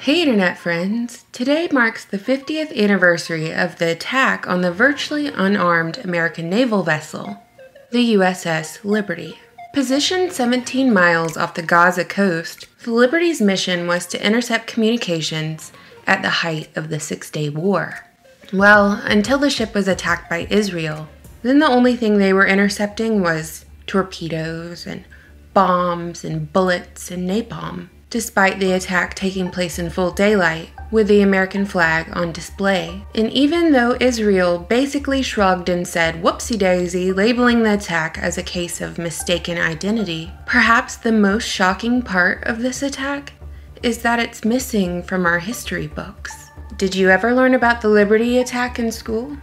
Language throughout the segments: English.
Hey Internet friends! Today marks the 50th anniversary of the attack on the virtually unarmed American naval vessel, the USS Liberty. Positioned 17 miles off the Gaza coast, the Liberty's mission was to intercept communications at the height of the Six-Day War. Well, until the ship was attacked by Israel, then the only thing they were intercepting was torpedoes and bombs and bullets and napalm. Despite the attack taking place in full daylight, with the American flag on display. And even though Israel basically shrugged and said whoopsie-daisy, labeling the attack as a case of mistaken identity, perhaps the most shocking part of this attack is that it's missing from our history books. Did you ever learn about the Liberty attack in school?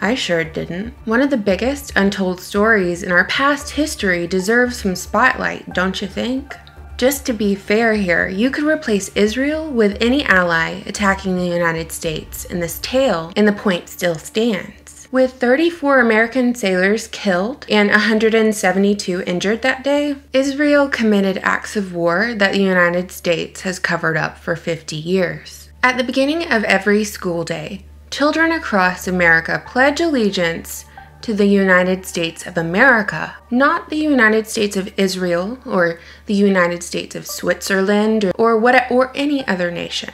I sure didn't. One of the biggest untold stories in our past history deserves some spotlight, don't you think? Just to be fair here, you could replace Israel with any ally attacking the United States in this tale, and the point still stands. With 34 American sailors killed and 172 injured that day, Israel committed acts of war that the United States has covered up for 50 years. At the beginning of every school day, children across America pledge allegiance to the United States of America, not the United States of Israel or the United States of Switzerland or any other nation.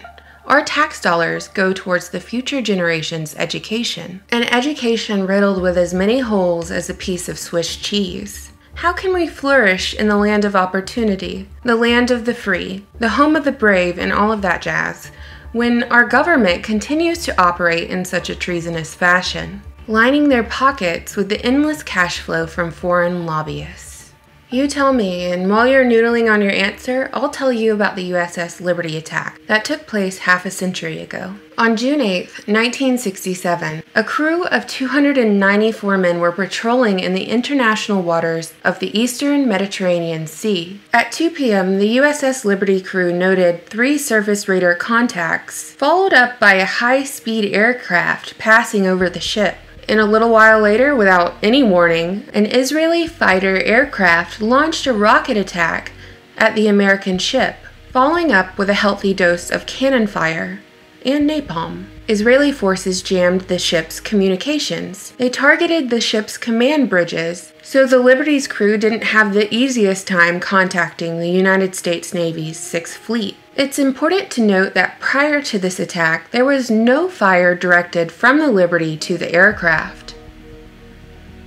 Our tax dollars go towards the future generation's education, an education riddled with as many holes as a piece of Swiss cheese. How can we flourish in the land of opportunity, the land of the free, the home of the brave, and all of that jazz, when our government continues to operate in such a treasonous fashion, lining their pockets with the endless cash flow from foreign lobbyists? You tell me, and while you're noodling on your answer, I'll tell you about the USS Liberty attack that took place half a century ago. On June 8, 1967, a crew of 294 men were patrolling in the international waters of the eastern Mediterranean Sea. At 2 p.m., the USS Liberty crew noted 3 surface radar contacts, followed up by a high-speed aircraft passing over the ship. And a little while later, without any warning, an Israeli fighter aircraft launched a rocket attack at the American ship, following up with a healthy dose of cannon fire and napalm. Israeli forces jammed the ship's communications. They targeted the ship's command bridges, so the Liberty's crew didn't have the easiest time contacting the United States Navy's 6th Fleet. It's important to note that prior to this attack, there was no fire directed from the Liberty to the aircraft.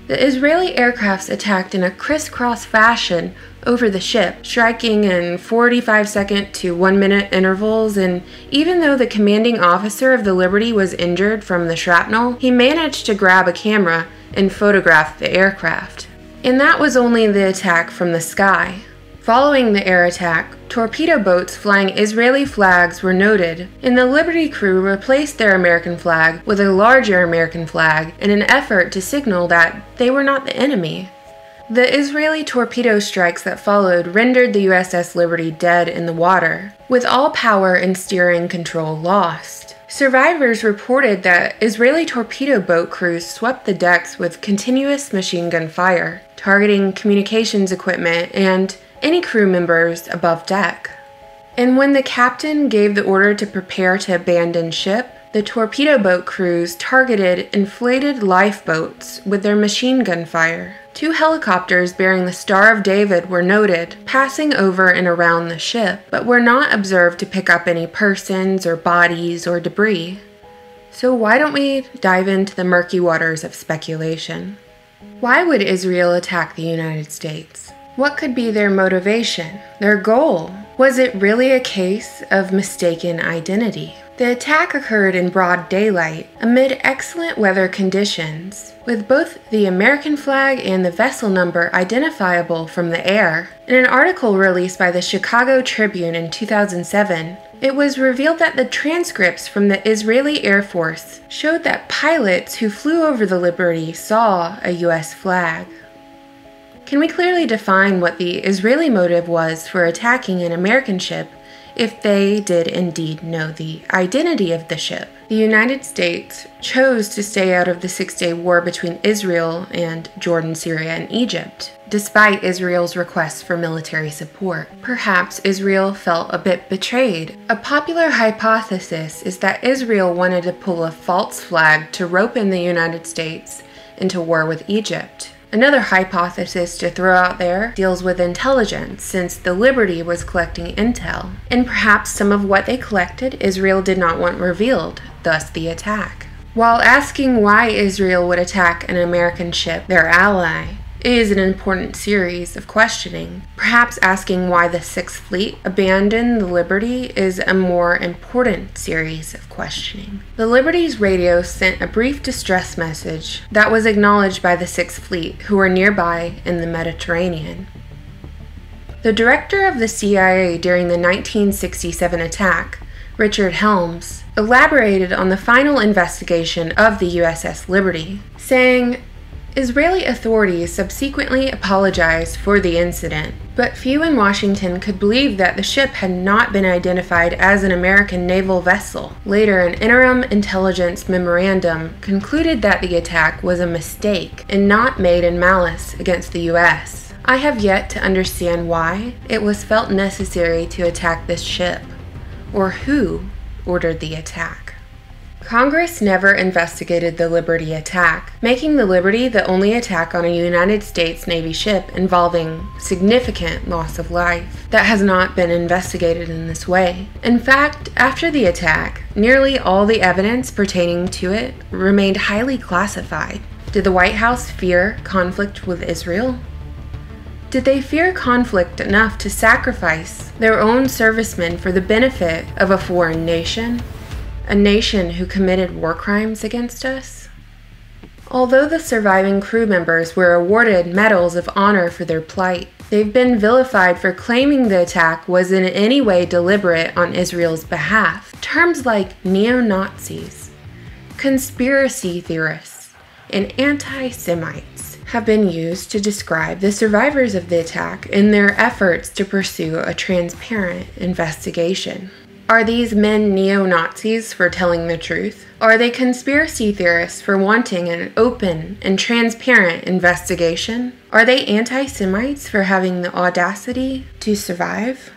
The Israeli aircrafts attacked in a crisscross fashion over the ship, striking in 45-second to 1-minute intervals, and even though the commanding officer of the Liberty was injured from the shrapnel, he managed to grab a camera and photograph the aircraft. And that was only the attack from the sky. Following the air attack, torpedo boats flying Israeli flags were noted, and the Liberty crew replaced their American flag with a larger American flag in an effort to signal that they were not the enemy. The Israeli torpedo strikes that followed rendered the USS Liberty dead in the water, with all power and steering control lost. Survivors reported that Israeli torpedo boat crews swept the decks with continuous machine gun fire, targeting communications equipment and any crew members above deck. And when the captain gave the order to prepare to abandon ship, the torpedo boat crews targeted inflated lifeboats with their machine gun fire. 2 helicopters bearing the Star of David were noted, passing over and around the ship, but were not observed to pick up any persons or bodies or debris. So why don't we dive into the murky waters of speculation? Why would Israel attack the United States? What could be their motivation, their goal? Was it really a case of mistaken identity? The attack occurred in broad daylight, amid excellent weather conditions, with both the American flag and the vessel number identifiable from the air. In an article released by the Chicago Tribune in 2007, it was revealed that the transcripts from the Israeli Air Force showed that pilots who flew over the Liberty saw a U.S. flag. Can we clearly define what the Israeli motive was for attacking an American ship if they did indeed know the identity of the ship. The United States chose to stay out of the Six-Day War between Israel and Jordan, Syria, and Egypt, despite Israel's requests for military support. Perhaps Israel felt a bit betrayed. A popular hypothesis is that Israel wanted to pull a false flag to rope in the United States into war with Egypt. Another hypothesis to throw out there deals with intelligence, since the Liberty was collecting intel, and perhaps some of what they collected Israel did not want revealed, thus the attack. While asking why Israel would attack an American ship, their ally, is an important series of questioning. Perhaps asking why the Sixth Fleet abandoned the Liberty is a more important series of questioning. The Liberty's radio sent a brief distress message that was acknowledged by the Sixth Fleet, who were nearby in the Mediterranean. The director of the CIA during the 1967 attack, Richard Helms, elaborated on the final investigation of the USS Liberty, saying, Israeli authorities subsequently apologized for the incident, but few in Washington could believe that the ship had not been identified as an American naval vessel. Later, an interim intelligence memorandum concluded that the attack was a mistake and not made in malice against the U.S. I have yet to understand why it was felt necessary to attack this ship, or who ordered the attack. Congress never investigated the Liberty attack, making the Liberty the only attack on a United States Navy ship involving significant loss of life that has not been investigated in this way. In fact, after the attack, nearly all the evidence pertaining to it remained highly classified. Did the White House fear conflict with Israel? Did they fear conflict enough to sacrifice their own servicemen for the benefit of a foreign nation? A nation who committed war crimes against us? Although the surviving crew members were awarded medals of honor for their plight, they've been vilified for claiming the attack was in any way deliberate on Israel's behalf. Terms like neo-Nazis, conspiracy theorists, and anti-Semites have been used to describe the survivors of the attack in their efforts to pursue a transparent investigation. Are these men neo-Nazis for telling the truth? Are they conspiracy theorists for wanting an open and transparent investigation? Are they anti-Semites for having the audacity to survive?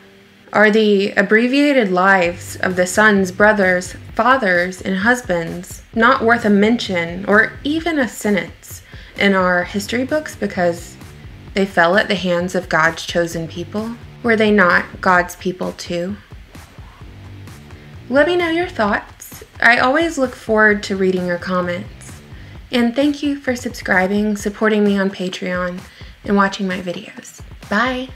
Are the abbreviated lives of the sons, brothers, fathers, and husbands not worth a mention or even a sentence in our history books because they fell at the hands of God's chosen people? Were they not God's people too? Let me know your thoughts. I always look forward to reading your comments. And thank you for subscribing, supporting me on Patreon, and watching my videos. Bye!